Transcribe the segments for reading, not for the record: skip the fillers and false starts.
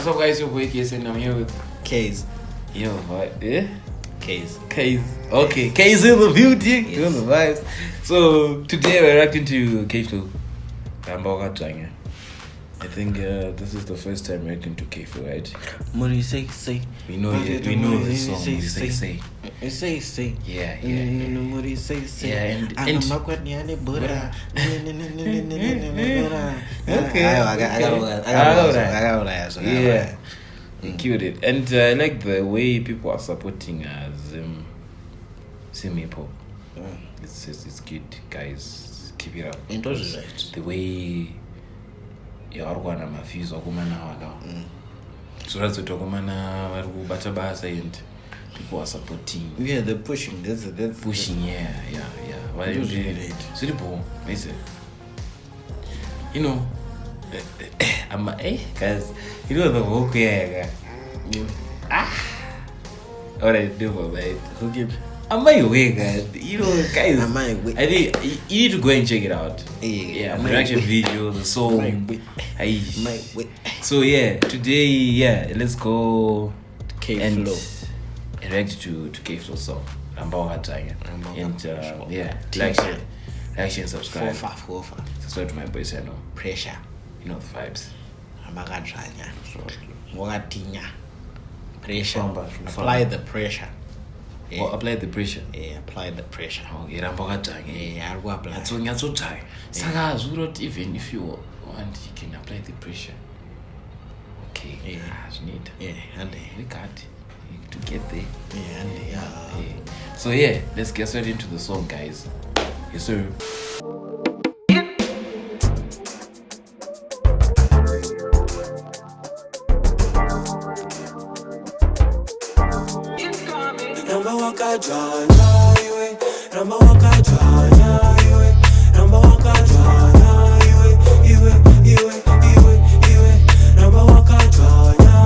What's up, guys? Your boy Case, and I'm here with Case. Yo, what? Yeah? Case. Okay, Case in the beauty. Yes. Doing the vibes. So, today we're reacting to Kayflow. Ramba Wakadzvanya. I think this is the first time reacting to Kayflow, right? Money say. We know the song. Say. Say. Yeah. Money say. Yeah, and Okay. I got Yeah. He killed it. And I like the way people are supporting zimhiphop. It's good, guys. Keep it up. The way you are going to mafuse or so that's what and people are supporting. Yeah, they're pushing. That's pushing. Yeah. Why you doing it? You know, I'm guys. You know the work here. What I do for it? Okay. Am I away, guys? You know, guys. Am I away? I think you need to go and check it out. Yeah. The reaction video, the song. So yeah, today let's go Kayflow and react to Kayflow song. Ramba Wakadzvanya. And like, share, subscribe. 4 Subscribe to my boy channel. Pressure. You know the vibes. Ramba Wakadzvanya. Pressure. Apply the pressure. Yeah. Apply the pressure. Yeah, apply the pressure. Okay, Ramba Wakadzvanya. Yeah, I will apply. That's when you're try. Saka Zurot, even if you want, you can apply the pressure. Okay. Yeah. Need. Yeah, and we can't to get there. Yeah. So let's get straight into the song, guys. Yes, sir. Ramba Wakadzvanya, Ramba Wakadzvanya, Ramba Wakadzvanya, Ramba Wakadzvanya, Ramba Wakadzvanya,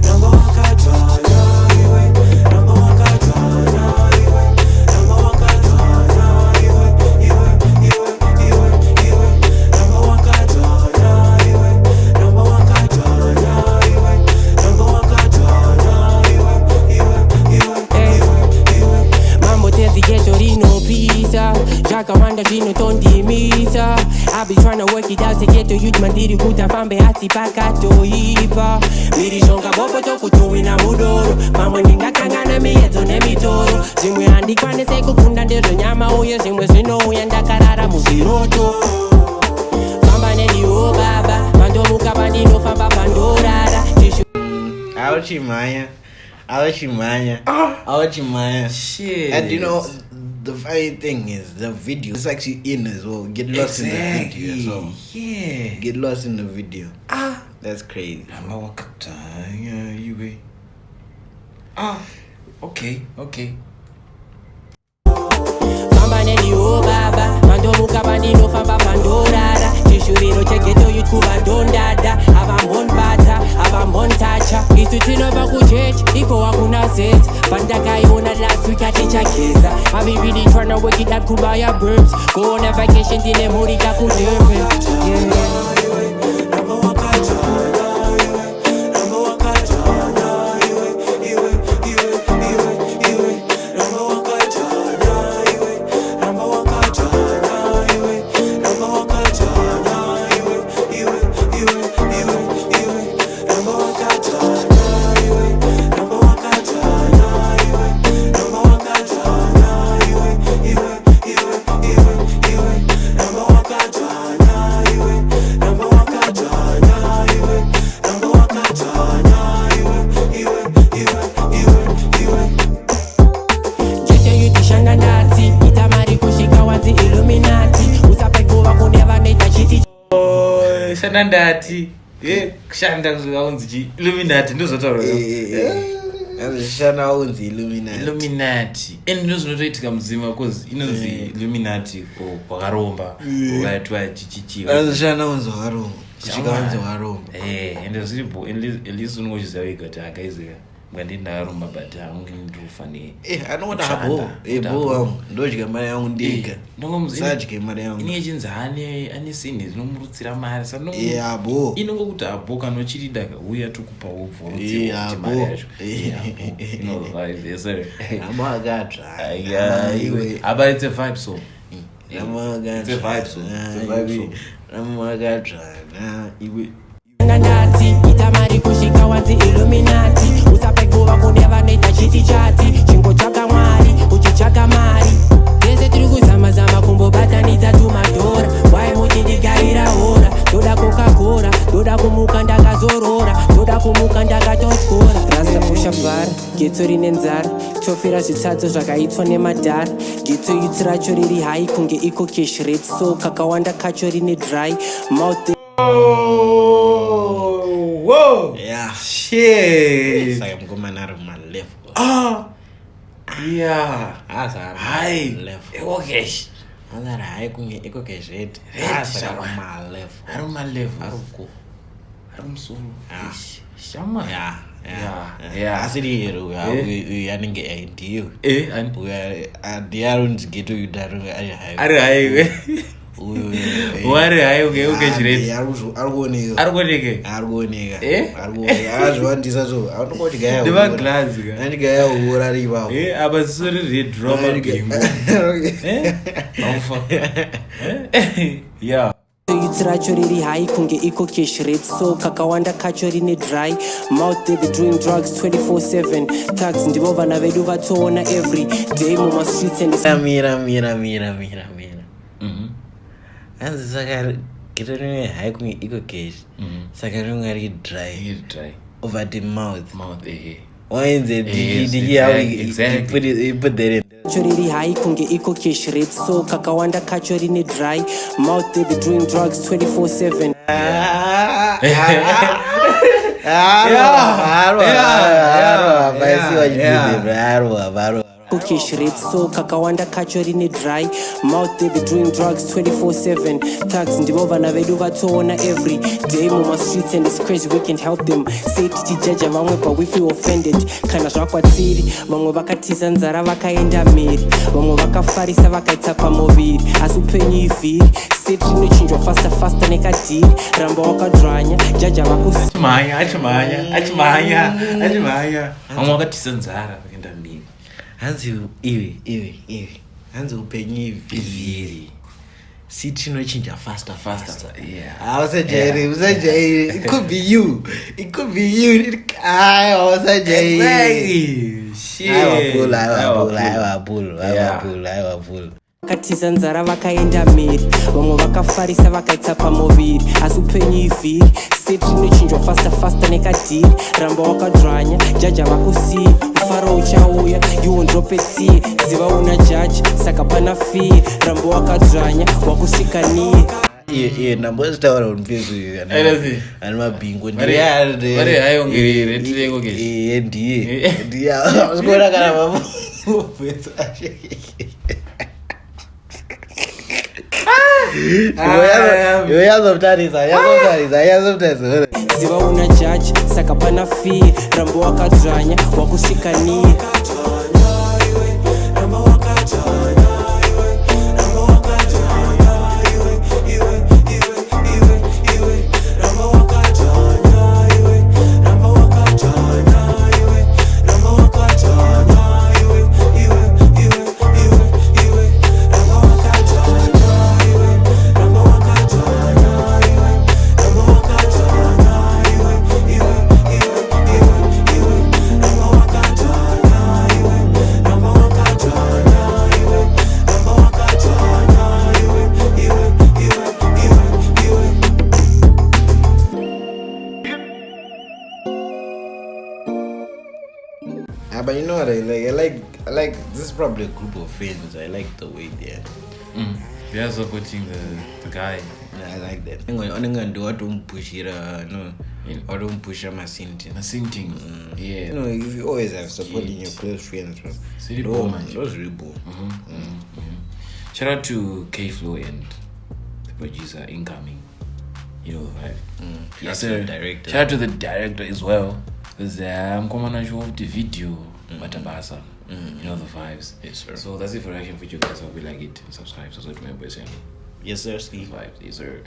Ramba Wakadzvanya, Ramba Wakadzvanya, Ramba Wakadzvanya, Ramba Wakadzvanya, Jacaranda zvinotondimisa. I be tryna work it out to get to you mandiri kuti afambe asi pakatoipa mirishonga bopo tokutuwina mudoro pamwe ndingakangana miedzo nemitoro zvimwe handikwanise kukunda ndezvenyama uye zvimwe zvinouya ndakarara muzviroto famba neniwo baba pandomuka pandinofamba pandorara Awachimaya. Shit. And you know, the funny thing is the video is actually in as well. Get lost in the video as well. Yeah. Get lost in the video. That's crazy. Ramba Wakadzvanya, okay. famba neniwo baba pandomuka pandinofamba pandorara chishuviro chegeto yutuva ndondada avambonbata avambontacha isu tinobva kuchechi iko hakuna zezi pandakaiona last week atichageza I've been really tryna work it out kubaya burbs go on a vacation ndine mhuri kakudurban Ramba Wakadzvanya, Ramba Wakadzvanya, Ramba Wakadzvanya, Ramba Wakadzvanya, Ramba Wakadzvanya, Ramba Wakadzvanya, Ramba Wakadzvanya, Ramba Wakadzvanya, Ramba Wakadzvanya, Ramba Wakadzvanya, Ramba Wakadzvanya, Jete yutishanga ndati itamari kusvika wanzi illuminati usapekuva kuneva neita chiti shanda ndati kushanda kuunzi illuminati ndozotaura Shana unzi Illuminati. And ndozvinotoitika muzima cause inonzi illuminati kwakaromba ukatwa chichichiva Shana unzi waromba. Kusvika wanzi waromba. ende zviripo at least unongochiziva wega kuti akaizika ngandindaruma but haungi ndofane anoona habo ebo ndodya mari yangu ndega sadye mari yangu ini yechinzi ane sini dzinomurutsira mari abo inongokuti abo kana uchirida kauya tokupawo bvoro mari yacho abo akatsva aba it's a vibe so ramwakatsvana iwe ndati ita mari kusvika wanzi illuminati usapekuva kune vanoita chiti chati chingotsvaka mwari uchichaka mari tese tiri kuzama kumbobatanidza tumadhora wai muchindigaira hora ndoda kokakora ndoda kumuka ndakazorora ndoda kumuka ndakatotyora rasta pusha bhara getso rine nzara tofira zvitsadzo zvakaitwa nemadhara getso yutsi racho riri hai kunge iko cash rate so kakawanda kacho rine dry mouth whoa yeah shit saka mukomana ari malevel yeah azari hai level ekokesh azari hai kunge iko cash rate saka malevel ari malevel ari musoro shama yeah asiri hero uyu anenge aidiyo adiarunzi geto yudaro ari hai wari hai ukechireti arikuoneka azvivandisa so anongotigaya ndevaglazi andigaya ura rivavo apa ziso riri drama bingo aufa yeah yutsi racho riri hai kunge iko cash rate so kakawanda kacho rine dry mouth they be doing drugs 24/7 tax ndivo vana vedu vatoona every day mumastreets and mira hanzi saka geto rinwe hai kunge iko cash saka rinwe ri dry over the mouth wainze diki put there kacho riri hai kunge iko cash rate so kakawanda kacho rine dry mouth they be doing drugs 24/7 cash rate so kakawanda kacho rine dry mouth they be doing drugs 24/7 tax ndivo vana vedu vatoona every day mumastreets and it's crazy we can't help them say tichijaja vamwe but we feel offended kana zvakwatsiri vamwe vakatiza nzara vakaenda mheri vamwe vakafarisa vakaitsa pamoviri asi upenyu ivhiri seti rinochinjwa fasta nekadhiri ramba wakadzvanya jaja achimhanya vamwe vakatiza nzara vakaenda mheri hanzi iwe hanzi upenyu ivhiri siti inochinja faster usajairi it could be you aiwapula vakatiza nzara vakaenda mheri vamwe vakafarisa vakaitsa pamoviri asi upenyu ivhiri seti rinochinjwa fasta nekadhiri ramba wakadzvanya jaja vakusiya ufaro uchauya iwo ndropetsie ziva una jaji saka pana fii ramba wakadzvanya wakusvikaniye iye ndambozitaura unupezi uyu ane mabhingo ndiye usikuona kana mamupezi yazomtarisa ziva una jaji saka pana fii ramba wakadzvanya wakusvikaniye but you know what I like this is probably a group of friends. I like the way they are supporting the guy. Yeah, I like that. Do what to push it or don't push my sinting. Yeah. You know, if you always have supporting your close friends, those really cool. Shout out to Kayflow and the producer incoming. You know, right? Shout out to the director. Shout out to the director as well. because mukomana cho kuti video matabasa, you know the vibes. Yes, sir. So that's it for reaction for you guys. I hope you like it. Subscribe so that my boys. Yes, sir. Steve. Vibes. Yes, sir.